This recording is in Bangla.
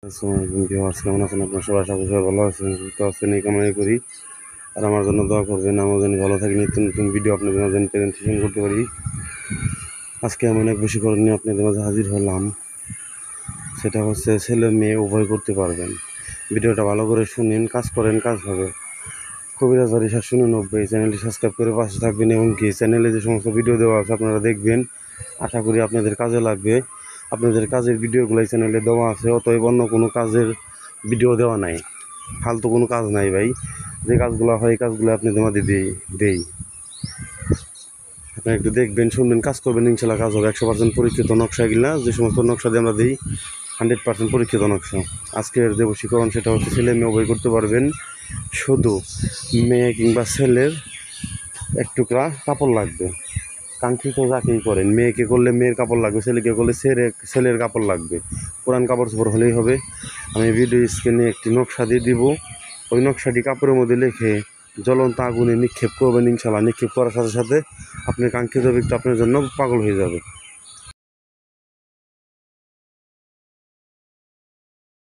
আসসালামাইকুম ভিউয়ার্স, কেমন আছেন আপনার সবাই? আশা করি সবাই ভালো আছেন, সুস্থ আছেন এই কামনাই করি। আর আমার জন্য দোয়া করবেন, আমার জন্য ভালো থাকি, নিত্য নতুন ভিডিও আপনাদের মাঝে প্রেজেন্টেশন করতে পারি। আজকে আমি অনেক বেশি করে নিয়ে আপনাদের মাঝে হাজির হলাম। সেটা হচ্ছে ছেলে মেয়ে উভয় করতে পারবেন। ভিডিওটা ভালো করে শুনেন, কাজ করেন, কাজ হবে। কবিরাজ বাড়ি 790 চ্যানেলটি সাবস্ক্রাইব করে পাশে থাকবেন এবং কি চ্যানেলে যে সমস্ত ভিডিও দেওয়া আছে আপনারা দেখবেন। আশা করি আপনাদের কাজে লাগবে। আপনাদের কাজের ভিডিওগুলো এই চ্যানেলে দেওয়া আছে, অতএব অন্য কোনো কাজের ভিডিও দেওয়া নাই। ফালতু কোনো কাজ নাই ভাই, যে কাজগুলো হয় এই কাজগুলো আপনাদের মাঝে দেই। আপনি একটু দেখবেন, শুনবেন, কাজ করবেন, ইনশাল্লাহ কাজ হবে। 100% পরীক্ষিত নকশা এগুলা, যে সমস্ত নকশা দিয়ে আমরা দিই 100% পরীক্ষিত নকশা। আজকের যে বশীকরণ সেটা হচ্ছে ছেলে মেয়ে উভয় করতে পারবেন। শুধু মেয়ে কিংবা ছেলের এক টুকরা কাপড় লাগবে। কাঙ্ক্ষিত যাকেই করেন, মেয়েকে করলে মেয়ের কাপড় লাগবে, ছেলেকে করলে ছেলের কাপড় লাগবে। পুরান কাপড় চোপড় হলেই হবে। আমি ভিডিও স্ক্রিনে একটি নকশা দিয়ে দিব। ওই নকশাটি কাপড়ের মধ্যে লিখে জ্বলন্ত আগুনে নিক্ষেপ করবেন। ইনশাল্লাহ নিক্ষেপ করার সাথে সাথে আপনার কাঙ্ক্ষিত ব্যক্তি আপনার জন্য পাগল হয়ে যাবে।